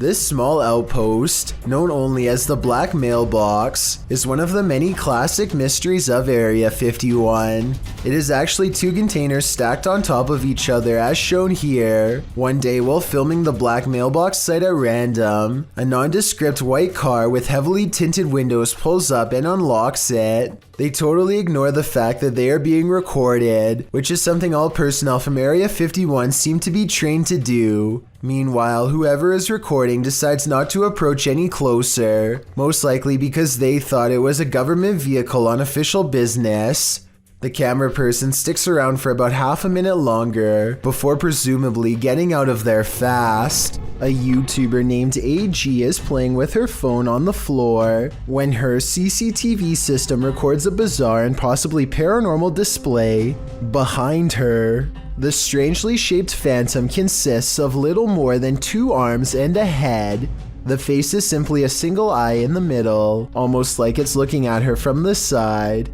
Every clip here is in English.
This small outpost, known only as the Black Mailbox, is one of the many classic mysteries of Area 51. It is actually two containers stacked on top of each other as shown here. One day while filming the Black Mailbox site at random, a nondescript white car with heavily tinted windows pulls up and unlocks it. They totally ignore the fact that they are being recorded, which is something all personnel from Area 51 seem to be trained to do. Meanwhile, whoever is recording decides not to approach any closer, most likely because they thought it was a government vehicle on official business. The camera person sticks around for about half a minute longer before presumably getting out of there fast. A YouTuber named AG is playing with her phone on the floor when her CCTV system records a bizarre and possibly paranormal display behind her. The strangely shaped phantom consists of little more than 2 arms and a head. The face is simply a single eye in the middle, almost like it's looking at her from the side.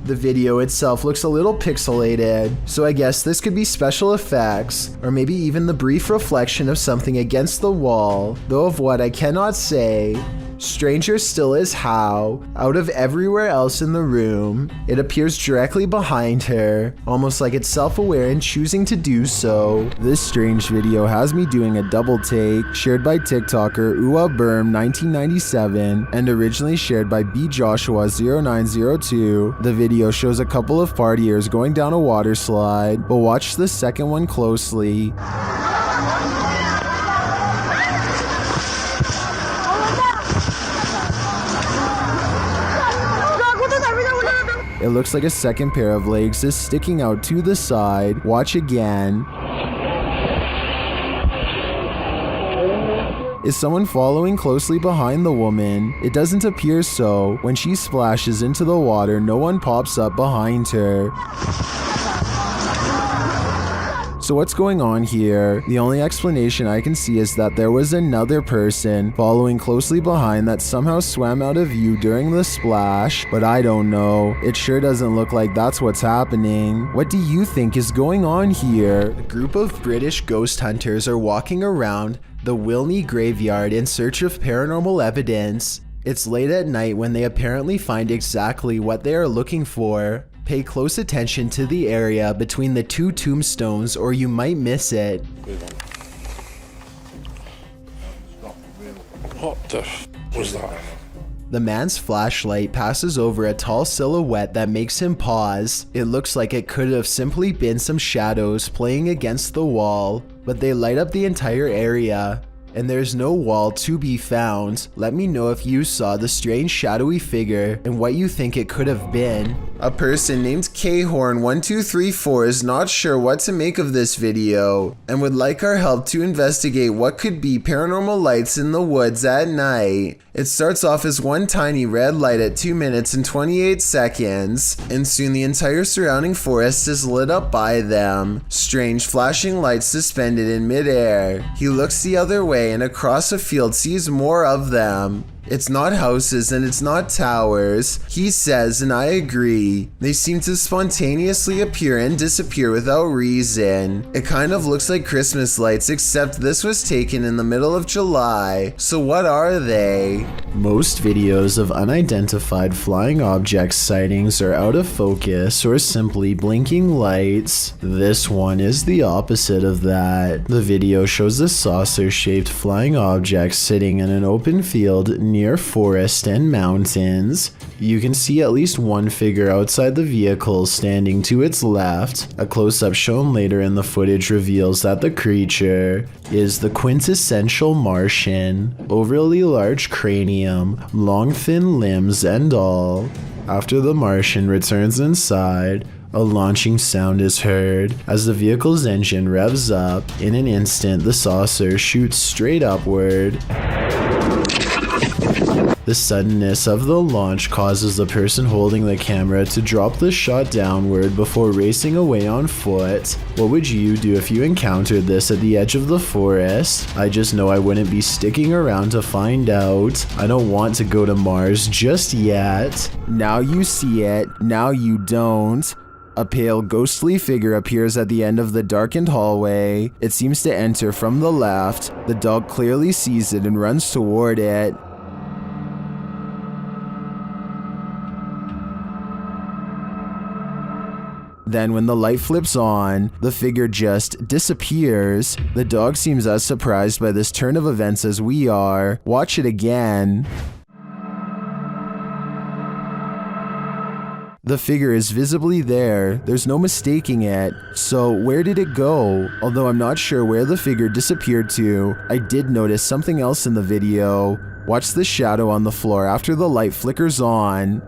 The video itself looks a little pixelated, so I guess this could be special effects, or maybe even the brief reflection of something against the wall, though of what I cannot say. Stranger still is how, out of everywhere else in the room, it appears directly behind her, almost like it's self-aware and choosing to do so. This strange video has me doing a double take, shared by TikToker UaBerm1997 and originally shared by bjoshua0902. The video shows a couple of partiers going down a water slide, but watch the second one closely. It looks like a second pair of legs is sticking out to the side. Watch again. Is someone following closely behind the woman? It doesn't appear so. When she splashes into the water, no one pops up behind her. So what's going on here? The only explanation I can see is that there was another person following closely behind that somehow swam out of view during the splash, but I don't know. It sure doesn't look like that's what's happening. What do you think is going on here? A group of British ghost hunters are walking around the Wilney graveyard in search of paranormal evidence. It's late at night when they apparently find exactly what they are looking for. Pay close attention to the area between the 2 tombstones or you might miss it. What the f was that? The man's flashlight passes over a tall silhouette that makes him pause. It looks like it could have simply been some shadows playing against the wall, but they light up the entire area. And there's no wall to be found. Let me know if you saw the strange shadowy figure and what you think it could have been. A person named Khorn1234 is not sure what to make of this video and would like our help to investigate what could be paranormal lights in the woods at night. It starts off as one tiny red light at 2 minutes and 28 seconds, and soon the entire surrounding forest is lit up by them. Strange flashing lights suspended in midair. He looks the other way and across a field sees more of them. It's not houses and it's not towers, he says, and I agree. They seem to spontaneously appear and disappear without reason. It kind of looks like Christmas lights, except this was taken in the middle of July. So what are they? Most videos of unidentified flying object sightings are out of focus or simply blinking lights. This one is the opposite of that. The video shows a saucer-shaped flying object sitting in an open field near forest and mountains. You can see at least one figure outside the vehicle standing to its left. A close-up shown later in the footage reveals that the creature is the quintessential Martian. Overly large cranium, long thin limbs and all. After the Martian returns inside, a launching sound is heard. As the vehicle's engine revs up, in an instant the saucer shoots straight upward. The suddenness of the launch causes the person holding the camera to drop the shot downward before racing away on foot. What would you do if you encountered this at the edge of the forest? I just know I wouldn't be sticking around to find out. I don't want to go to Mars just yet. Now you see it, now you don't. A pale, ghostly figure appears at the end of the darkened hallway. It seems to enter from the left. The dog clearly sees it and runs toward it. Then when the light flips on, the figure just disappears. The dog seems as surprised by this turn of events as we are. Watch it again. The figure is visibly there. There's no mistaking it. So where did it go? Although I'm not sure where the figure disappeared to, I did notice something else in the video. Watch the shadow on the floor after the light flickers on.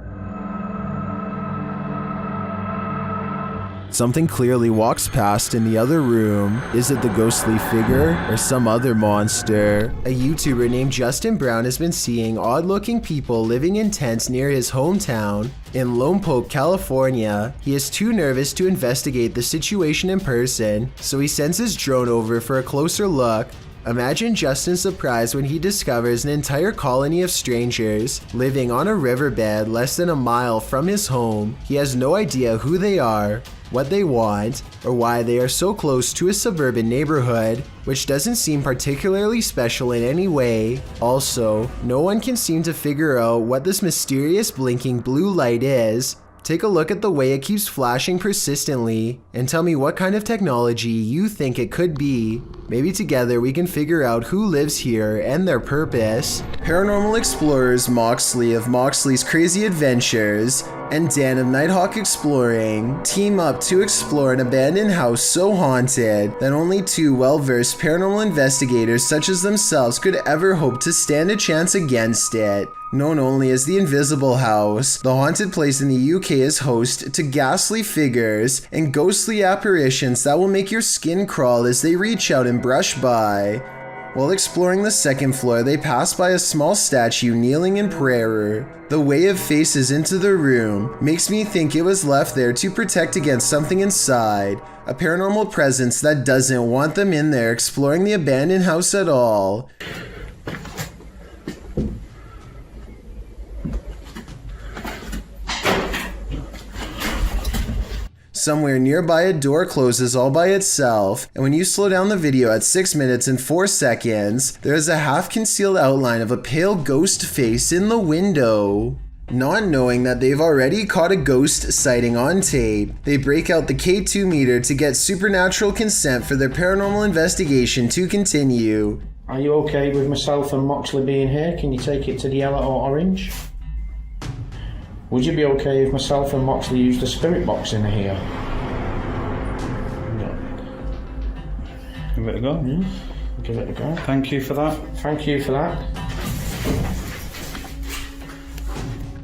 Something clearly walks past in the other room. Is it the ghostly figure or some other monster? A YouTuber named Justin Brown has been seeing odd-looking people living in tents near his hometown in Lompoc, California. He is too nervous to investigate the situation in person, so he sends his drone over for a closer look. Imagine Justin's surprise when he discovers an entire colony of strangers living on a riverbed less than a mile from his home. He has no idea who they are, what they want, or why they are so close to a suburban neighborhood, which doesn't seem particularly special in any way. Also, no one can seem to figure out what this mysterious blinking blue light is. Take a look at the way it keeps flashing persistently, and tell me what kind of technology you think it could be. Maybe together we can figure out who lives here and their purpose. Paranormal explorers Moxley of Moxley's Crazy Adventures and Dan of Nighthawk Exploring team up to explore an abandoned house so haunted that only two well-versed paranormal investigators such as themselves could ever hope to stand a chance against it. Known only as the Invisible House, the haunted place in the UK is host to ghastly figures and ghostly apparitions that will make your skin crawl as they reach out and brush by. While exploring the second floor, they pass by a small statue kneeling in prayer. The way it faces into the room makes me think it was left there to protect against something inside, a paranormal presence that doesn't want them in there exploring the abandoned house at all. Somewhere nearby a door closes all by itself, and when you slow down the video at 6 minutes and 4 seconds, there is a half-concealed outline of a pale ghost face in the window. Not knowing that they've already caught a ghost sighting on tape, they break out the K2 meter to get supernatural consent for their paranormal investigation to continue. Are you okay with myself and Moxley being here? Can you take it to the yellow or orange? Would you be okay if myself and Moxley use the spirit box in here? Give it a go. Give it a go. Thank you for that. Thank you for that.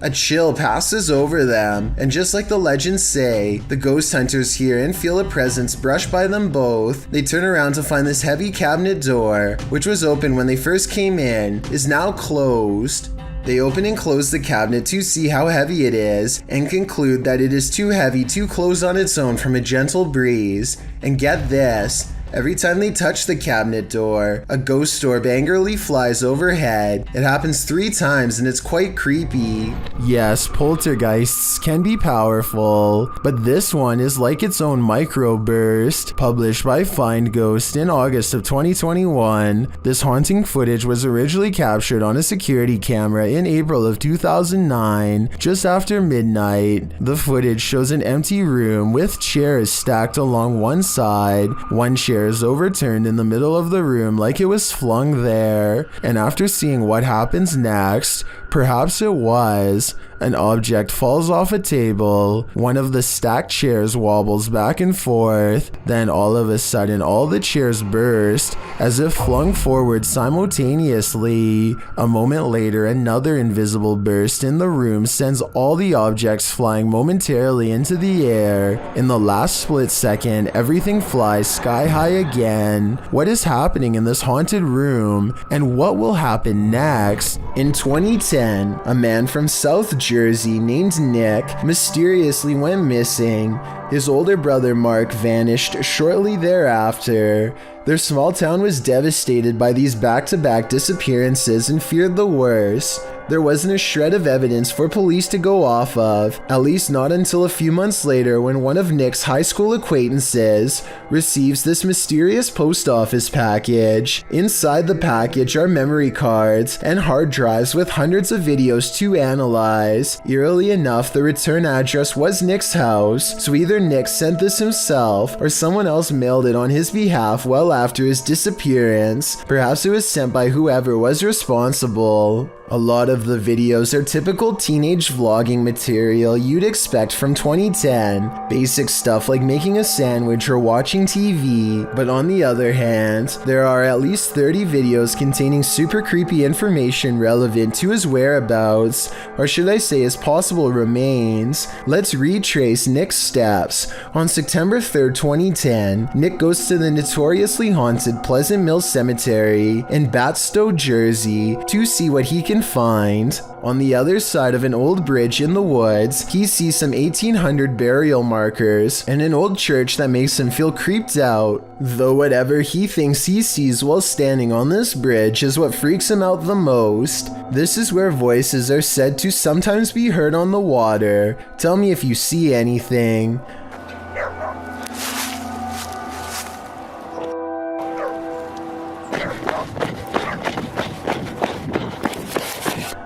A chill passes over them, and just like the legends say, the ghost hunters hear and feel a presence brush by them both. They turn around to find this heavy cabinet door, which was open when they first came in, is now closed. They open and close the cabinet to see how heavy it is, and conclude that it is too heavy to close on its own from a gentle breeze. And get this, every time they touch the cabinet door, a ghost orb angrily flies overhead. It happens 3 times and it's quite creepy. Yes, poltergeists can be powerful, but this one is like its own microburst. Published by Find Ghost in August of 2021, this haunting footage was originally captured on a security camera in April of 2009, just after midnight. The footage shows an empty room with chairs stacked along one side. One chair is overturned in the middle of the room like it was flung there, and after seeing what happens next, perhaps it was, an object falls off a table, one of the stacked chairs wobbles back and forth, then all of a sudden all the chairs burst, as if flung forward simultaneously. A moment later, another invisible burst in the room sends all the objects flying momentarily into the air. In the last split second, everything flies sky high again. What is happening in this haunted room, and what will happen next? In 2010, a man from South Jersey named Nick mysteriously went missing. His older brother Mark vanished shortly thereafter. Their small town was devastated by these back-to-back disappearances and feared the worst. There wasn't a shred of evidence for police to go off of, at least not until a few months later when one of Nick's high school acquaintances receives this mysterious post office package. Inside the package are memory cards and hard drives with hundreds of videos to analyze. Eerily enough, the return address was Nick's house, so either Nick sent this himself or someone else mailed it on his behalf well after his disappearance. Perhaps it was sent by whoever was responsible. A lot of the videos are typical teenage vlogging material you'd expect from 2010. Basic stuff like making a sandwich or watching TV. But on the other hand, there are at least 30 videos containing super creepy information relevant to his whereabouts, or should I say his possible remains. Let's retrace Nick's steps. On September 3rd, 2010, Nick goes to the notoriously haunted Pleasant Mills Cemetery in Batstow, Jersey to see what he can find. On the other side of an old bridge in the woods, he sees some 1800 burial markers and an old church that makes him feel creeped out. Though whatever he thinks he sees while standing on this bridge is what freaks him out the most. This is where voices are said to sometimes be heard on the water. Tell me if you see anything.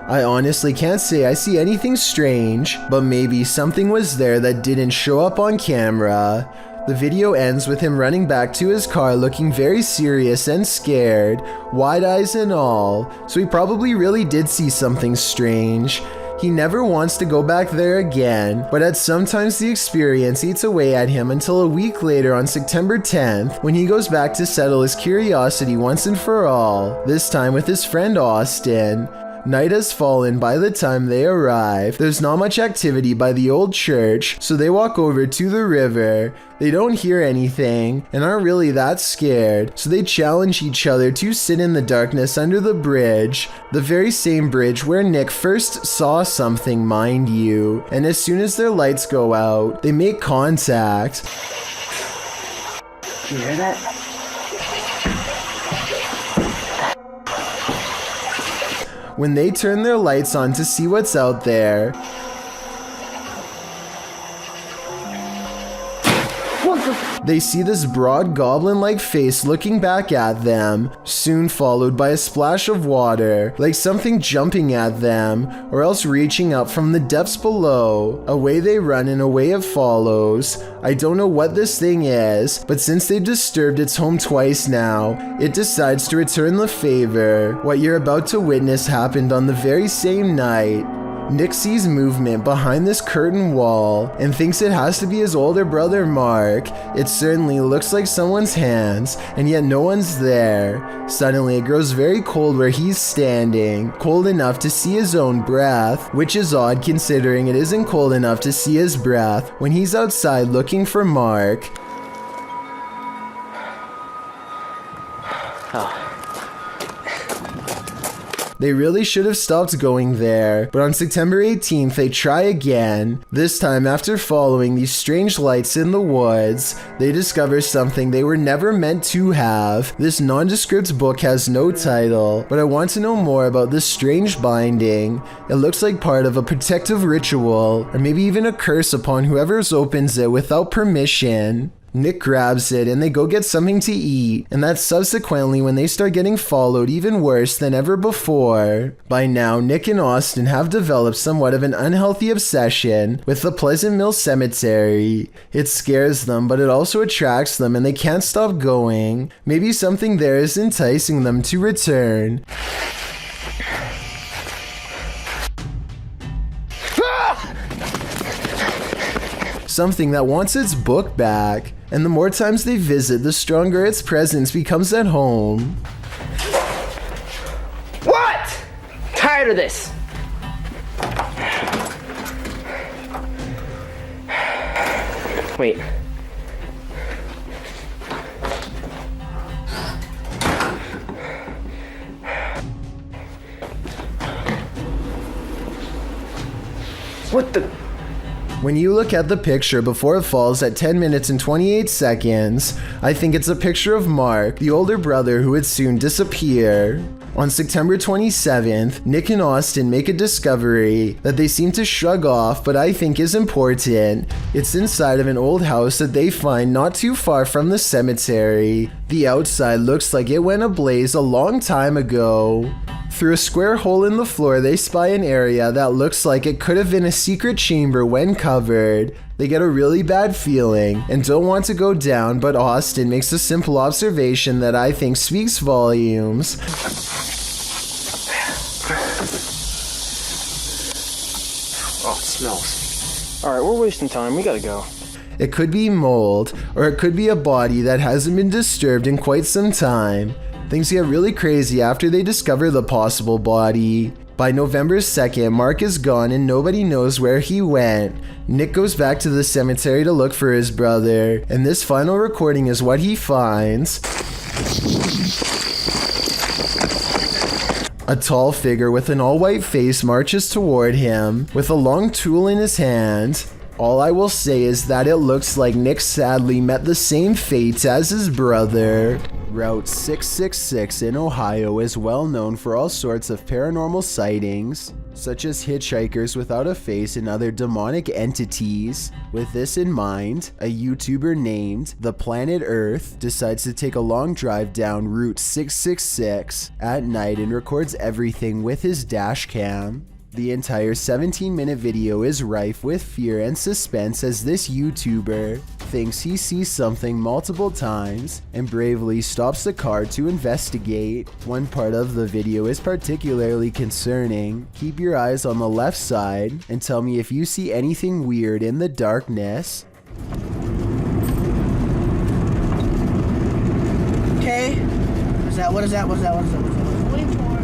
I honestly can't say I see anything strange, but maybe something was there that didn't show up on camera. The video ends with him running back to his car looking very serious and scared, wide eyes and all, so he probably really did see something strange. He never wants to go back there again, but at sometimes the experience eats away at him until a week later on September 10th, when he goes back to settle his curiosity once and for all, this time with his friend Austin. Night has fallen by the time they arrive. There's not much activity by the old church, so they walk over to the river. They don't hear anything and aren't really that scared, so they challenge each other to sit in the darkness under the bridge, the very same bridge where Nick first saw something, mind you. And as soon as their lights go out, they make contact. You hear that? When they turn their lights on to see what's out there, they see this broad goblin-like face looking back at them, soon followed by a splash of water, like something jumping at them, or else reaching up from the depths below. Away they run and away it follows. I don't know what this thing is, but since they've disturbed its home twice now, it decides to return the favor. What you're about to witness happened on the very same night. Nick sees movement behind this curtain wall and thinks it has to be his older brother Mark. It certainly looks like someone's hands, and yet no one's there. Suddenly it grows very cold where he's standing, cold enough to see his own breath, which is odd considering it isn't cold enough to see his breath when he's outside looking for Mark. They really should have stopped going there, but on September 18th they try again. This time, after following these strange lights in the woods, they discover something they were never meant to have. This nondescript book has no title, but I want to know more about this strange binding. It looks like part of a protective ritual, or maybe even a curse upon whoever opens it without permission. Nick grabs it and they go get something to eat, and that's subsequently when they start getting followed even worse than ever before. By now, Nick and Austin have developed somewhat of an unhealthy obsession with the Pleasant Mills Cemetery. It scares them, but it also attracts them and they can't stop going. Maybe something there is enticing them to return. Something that wants its book back, and the more times they visit, the stronger its presence becomes at home. What? Tired of this. Wait. What the? When you look at the picture before it falls at 10 minutes and 28 seconds, I think it's a picture of Mark, the older brother who would soon disappear. On September 27th, Nick and Austin make a discovery that they seem to shrug off, but I think is important. It's inside of an old house that they find not too far from the cemetery. The outside looks like it went ablaze a long time ago. Through a square hole in the floor, they spy an area that looks like it could have been a secret chamber when covered. They get a really bad feeling and don't want to go down, but Austin makes a simple observation that I think speaks volumes. Oh, it smells. Alright, we're wasting time. We gotta go. It could be mold, or it could be a body that hasn't been disturbed in quite some time. Things get really crazy after they discover the possible body. By November 2nd, Mark is gone and nobody knows where he went. Nick goes back to the cemetery to look for his brother, and this final recording is what he finds. A tall figure with an all-white face marches toward him, with a long tool in his hand. All I will say is that it looks like Nick sadly met the same fate as his brother. Route 666 in Ohio is well known for all sorts of paranormal sightings, such as hitchhikers without a face and other demonic entities. With this in mind, a YouTuber named The Planet Earth decides to take a long drive down Route 666 at night and records everything with his dash cam. The entire 17-minute video is rife with fear and suspense as this YouTuber thinks he sees something multiple times and bravely stops the car to investigate. One part of the video is particularly concerning. Keep your eyes on the left side and tell me if you see anything weird in the darkness. Okay. What is that? Moving towards.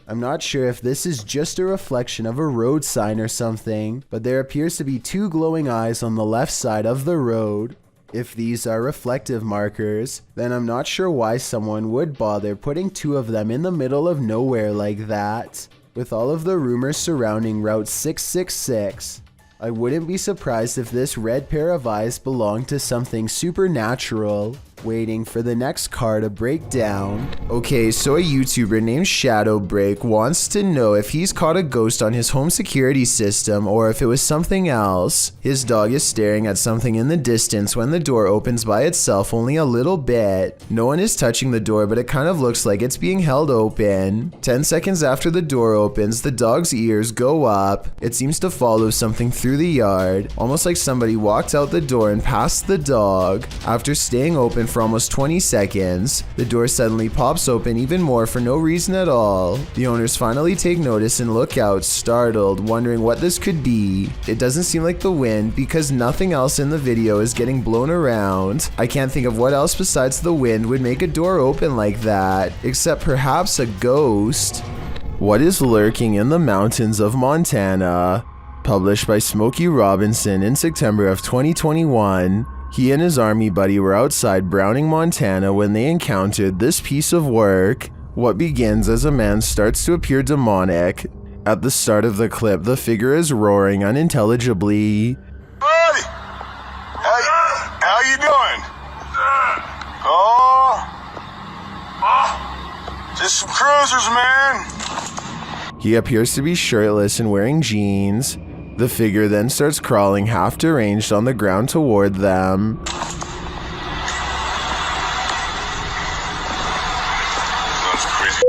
I'm not sure if this is just a reflection of a road sign or something, but there appears to be two glowing eyes on the left side of the road. If these are reflective markers, then I'm not sure why someone would bother putting two of them in the middle of nowhere like that. With all of the rumors surrounding Route 666, I wouldn't be surprised if this red pair of eyes belonged to something supernatural, waiting for the next car to break down. Okay, so a YouTuber named Shadowbreak wants to know if he's caught a ghost on his home security system or if it was something else. His dog is staring at something in the distance when the door opens by itself only a little bit. No one is touching the door, but it kind of looks like it's being held open. 10 seconds after the door opens, the dog's ears go up. It seems to follow something through the yard, almost like somebody walked out the door and passed the dog. After staying open for almost 20 seconds, the door suddenly pops open even more for no reason at all. The owners finally take notice and look out, startled, wondering what this could be. It doesn't seem like the wind because nothing else in the video is getting blown around. I can't think of what else besides the wind would make a door open like that, except perhaps a ghost. What is lurking in the mountains of Montana? Published by Smokey Robinson in September of 2021. He and his army buddy were outside Browning, Montana when they encountered this piece of work. What begins as a man starts to appear demonic. At the start of the clip, the figure is roaring unintelligibly. Buddy! How you doing? Just some cruisers, man. He appears to be shirtless and wearing jeans. The figure then starts crawling half deranged on the ground toward them. That's crazy.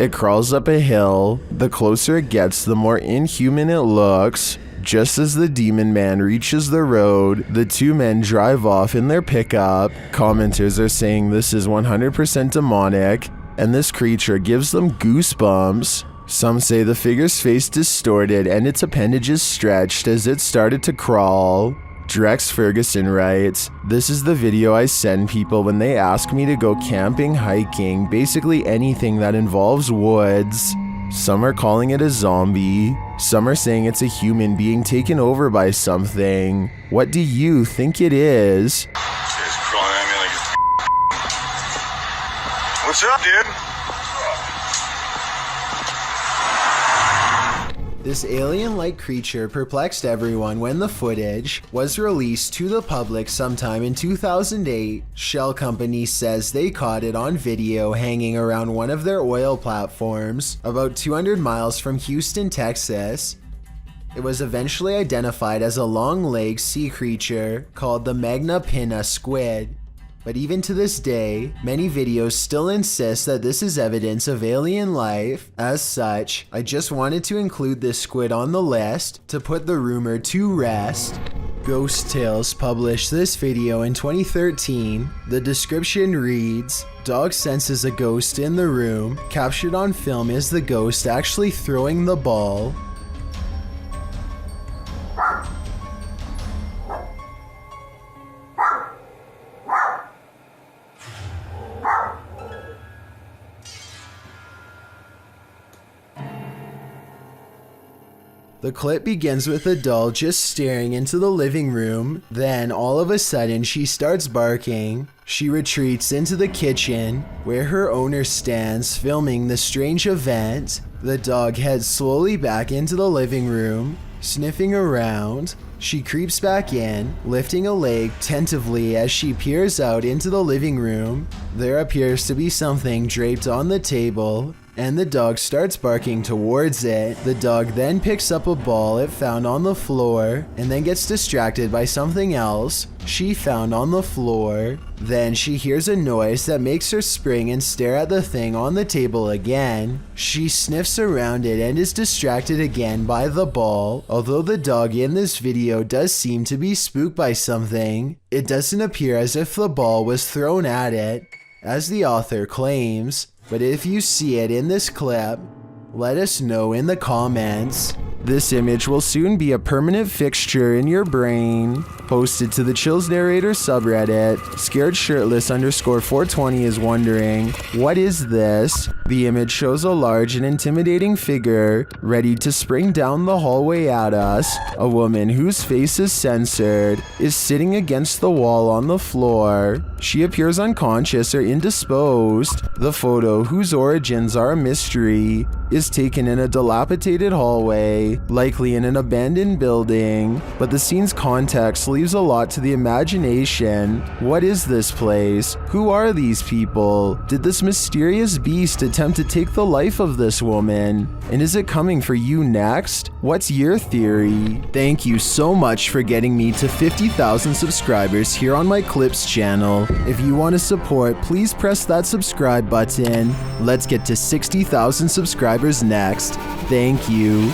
It crawls up a hill. The closer it gets, the more inhuman it looks. Just as the demon man reaches the road, the two men drive off in their pickup. Commenters are saying this is 100% demonic, and this creature gives them goosebumps. Some say the figure's face distorted and its appendages stretched as it started to crawl. Drex Ferguson writes, "This is the video I send people when they ask me to go camping, hiking, basically anything that involves woods." Some are calling it a zombie. Some are saying it's a human being taken over by something. What do you think it is? It's crawling at me like it's... What's up, dude? This alien-like creature perplexed everyone when the footage was released to the public sometime in 2008. Shell Company says they caught it on video hanging around one of their oil platforms about 200 miles from Houston, Texas. It was eventually identified as a long-legged sea creature called the Magna Pinna squid. But even to this day, many videos still insist that this is evidence of alien life. As such, I just wanted to include this squid on the list to put the rumor to rest. Ghost Tales published this video in 2013. The description reads, "Dog senses a ghost in the room. Captured on film is the ghost actually throwing the ball." The clip begins with a doll just staring into the living room. Then all of a sudden she starts barking. She retreats into the kitchen where her owner stands filming the strange event. The dog heads slowly back into the living room, sniffing around. She creeps back in, lifting a leg tentatively as she peers out into the living room. There appears to be something draped on the table, and the dog starts barking towards it. The dog then picks up a ball it found on the floor and then gets distracted by something else she found on the floor. Then she hears a noise that makes her spring and stare at the thing on the table again. She sniffs around it and is distracted again by the ball. Although the dog in this video does seem to be spooked by something, it doesn't appear as if the ball was thrown at it, as the author claims. But if you see it in this clip, let us know in the comments. This image will soon be a permanent fixture in your brain. Posted to the Chills Narrator subreddit, scaredshirtless_420 is wondering, what is this? The image shows a large and intimidating figure ready to spring down the hallway at us. A woman whose face is censored is sitting against the wall on the floor. She appears unconscious or indisposed. The photo, whose origins are a mystery, is taken in a dilapidated hallway, likely in an abandoned building, but the scene's context leaves a lot to the imagination. What is this place? Who are these people? Did this mysterious beast attempt to take the life of this woman? And is it coming for you next? What's your theory? Thank you so much for getting me to 50,000 subscribers here on my Clips channel. If you want to support, please press that subscribe button. Let's get to 60,000 subscribers next. Thank you.